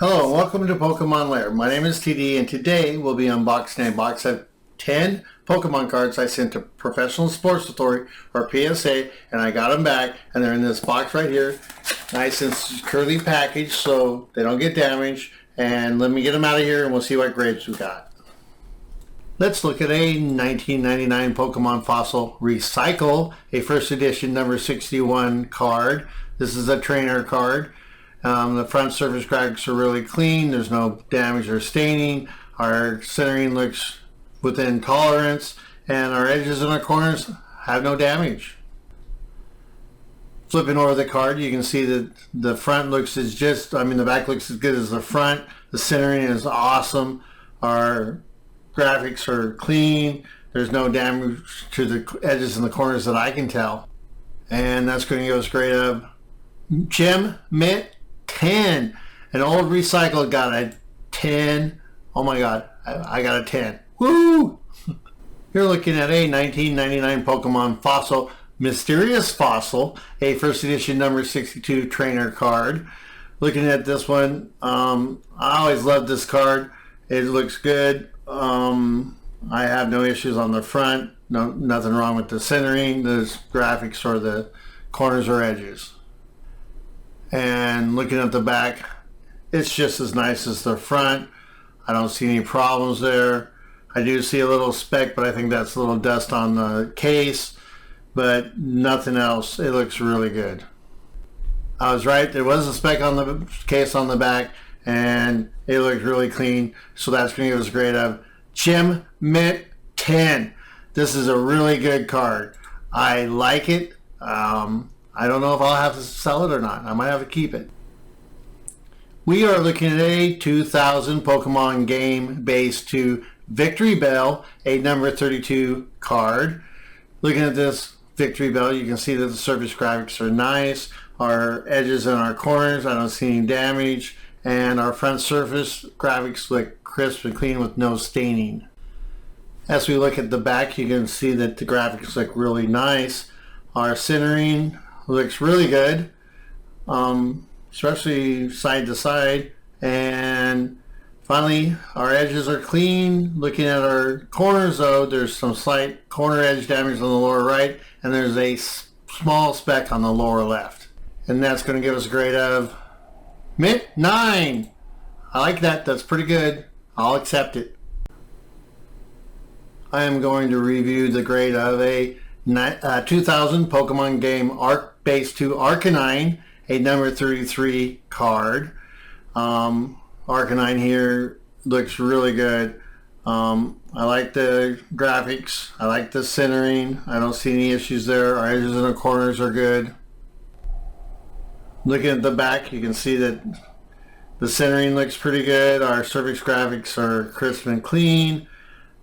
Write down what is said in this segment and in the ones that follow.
Hello and welcome to Pokemon Lair. My name is TD and today we'll be unboxing a box of 10 Pokemon cards I sent to Professional Sports Authority or PSA, and I got them back and they're in this box right here. Nice and securely packaged so they don't get damaged. And let me get them out of here and we'll see what grades we got. Let's look at a 1999 Pokemon Fossil Recycle, a first edition number 61 card. This is a trainer card. The front surface graphics are really clean. There's no damage or staining. Our centering looks within tolerance, and our edges and our corners have no damage. Flipping over the card, you can see that the front looks the back looks as good as the front. The centering is awesome. Our graphics are clean. There's no damage to the edges and the corners that I can tell. And that's going to give us a grade of Gem Mint 10. An old recycle got a 10. Oh my god, I got a 10. Woo! You're looking at a 1999 Pokemon Fossil Mysterious Fossil, a first edition number 62 trainer card. Looking at this one, I always loved this card. It looks good. I have no issues on the front. Nothing wrong with the centering, the graphics, or the corners or edges. And looking at the back, it's just as nice as the front. I don't see any problems there. I do see a little speck, but I think that's a little dust on the case, but nothing else. It looks really good. I was right, there was a speck on the case on the back, and it looked really clean, so that's going to give us a grade of Gem Mint 10. This is a really good card. I like it. I don't know if I'll have to sell it or not. I might have to keep it. We are looking at a 2000 Pokemon game base 2 Victreebel, a number 32 card. Looking at this Victreebel, you can see that the surface graphics are nice. Our edges and our corners, I don't see any damage. And our front surface graphics look crisp and clean with no staining. As we look at the back, you can see that the graphics look really nice. Our centering looks really good, especially side to side. And finally, our edges are clean. Looking at our corners though, there's some slight corner edge damage on the lower right, and there's a small speck on the lower left. And that's going to give us a grade of Mint 9. I like that. That's pretty good. I'll accept it. I am going to review the grade of a 2000 Pokemon game base 2 Arcanine, a number 33 card. Arcanine here looks really good. I like the graphics. I like the centering. I don't see any issues there. Our edges and the corners are good. Looking at the back, you can see that the centering looks pretty good. Our surface graphics are crisp and clean.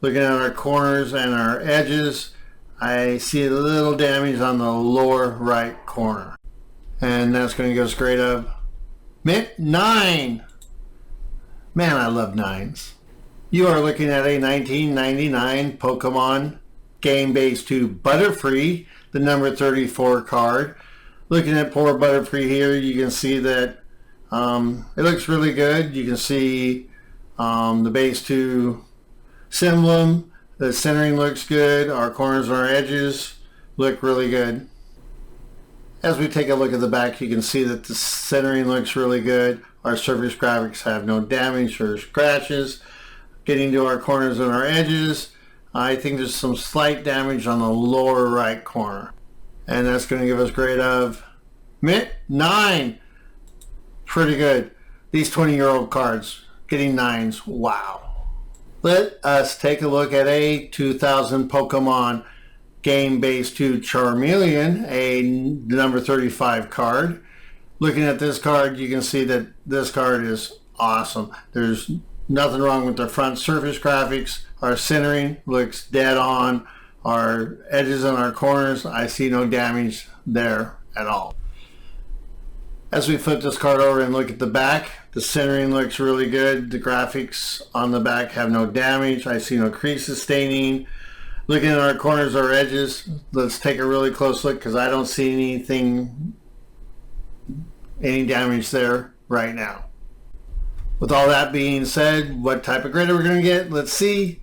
Looking at our corners and our edges, I see a little damage on the lower right corner. And that's going to give us a grade of Mint 9. Man, I love 9s. You are looking at a 1999 Pokemon Game Base 2 Butterfree, the number 34 card. Looking at poor Butterfree here, you can see that it looks really good. You can see the Base 2 emblem. The centering looks good. Our corners and our edges look really good. As we take a look at the back, you can see that the centering looks really good. Our surface graphics have no damage or scratches. Getting to our corners and our edges, I think there's some slight damage on the lower right corner. And that's going to give us a grade of Mint 9. Pretty good. These 20-year-old cards getting 9s. Wow. Let us take a look at a 2000 Pokemon Game Base 2 Charmeleon, a number 35 card. Looking at this card, you can see that this card is awesome. There's nothing wrong with the front surface graphics. Our centering looks dead on. Our edges and our corners, I see no damage there at all. As we flip this card over and look at the back, the centering looks really good. The graphics on the back have no damage. I see no creases staining. Looking at our corners or edges, let's take a really close look because I don't see any damage there right now. With all that being said, what type of grade are we going to get? Let's see.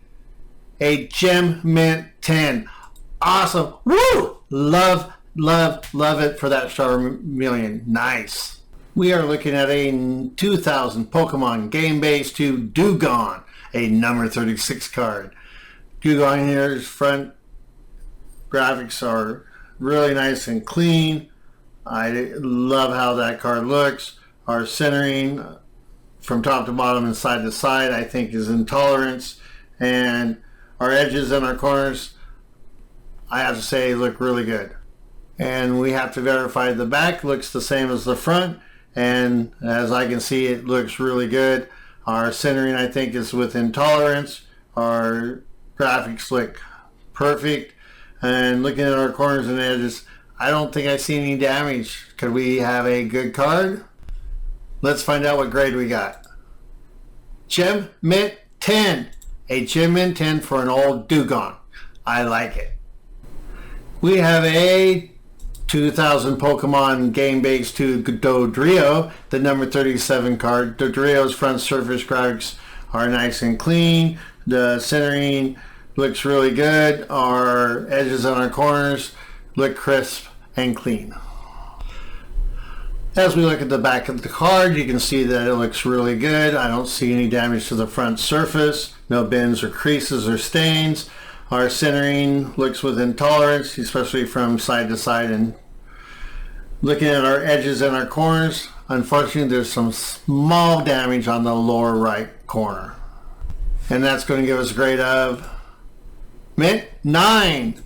A Gem Mint 10. Awesome. Woo! Love, love, love it for that Charmeleon. Nice. We are looking at a 2000 Pokemon Game Base 2 Dewgong, a number 36 card. Dewgong here's front graphics are really nice and clean. I love how that card looks. Our centering from top to bottom and side to side I think is intolerance, and our edges and our corners I have to say look really good. And we have to verify the back looks the same as the front, and as I can see it looks really good. Our centering I think is within tolerance. Our graphics look perfect, and looking at our corners and edges I don't think I see any damage. Could we have a good card? Let's find out what grade we got. Gem Mint 10. A Gem Mint 10 for an old Dewgong. I like it. We have a 2000 Pokemon Game Base 2 Dodrio, the number 37 card. Dodrio's front surface graphics are nice and clean. The centering looks really good. Our edges and our corners look crisp and clean. As we look at the back of the card, you can see that it looks really good. I don't see any damage to the front surface, no bends or creases or stains. Our centering looks within tolerance, especially from side to side. And looking at our edges and our corners, unfortunately there's some small damage on the lower right corner. And that's going to give us a grade of Mint 9.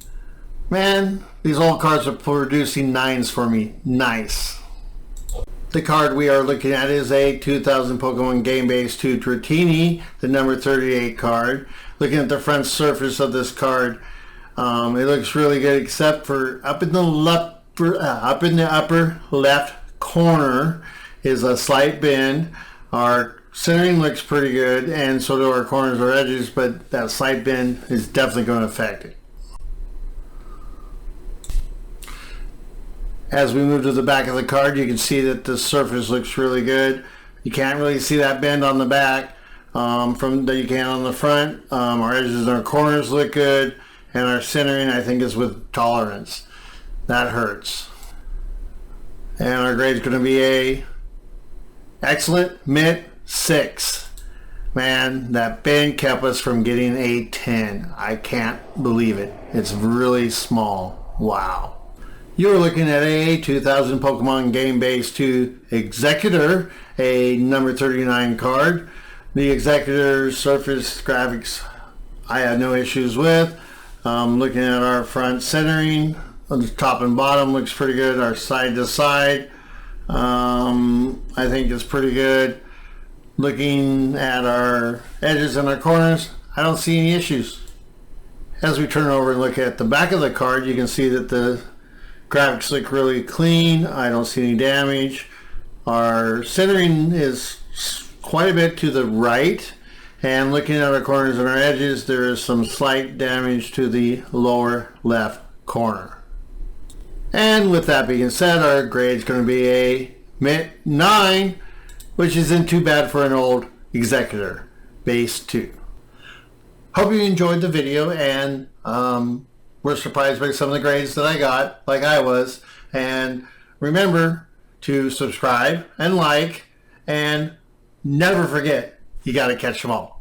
Man, these old cards are producing 9s for me. Nice. The card we are looking at is a 2000 Pokemon Game Base 2 Dratini, the number 38 card. Looking at the front surface of this card, it looks really good, except for up in the upper left corner is a slight bend. Our centering looks pretty good, and so do our corners or edges, but that slight bend is definitely going to affect it. As we move to the back of the card, you can see that the surface looks really good. You can't really see that bend on the back from that you can on the front. Our edges and our corners look good, and our centering I think is with tolerance. That hurts. And our grade is going to be a excellent Mint 6. Man, that bend kept us from getting a 10. I can't believe it. It's really small. Wow. You're looking at a 2000 Pokemon Game Base 2 Executor, a number 39 card. The Executor's surface graphics I have no issues with. Looking at our front centering, on the top and bottom looks pretty good. Our side to side I think is pretty good. Looking at our edges and our corners, I don't see any issues. As we turn over and look at the back of the card, you can see that the graphics look really clean. I don't see any damage. Our centering is quite a bit to the right, and looking at our corners and our edges, there is some slight damage to the lower left corner. And with that being said, our grade is going to be a Mint 9, which isn't too bad for an old Executor Base 2. Hope you enjoyed the video, and were surprised by some of the grades that I got, like I was. And remember to subscribe and like, and never forget, you got to catch them all.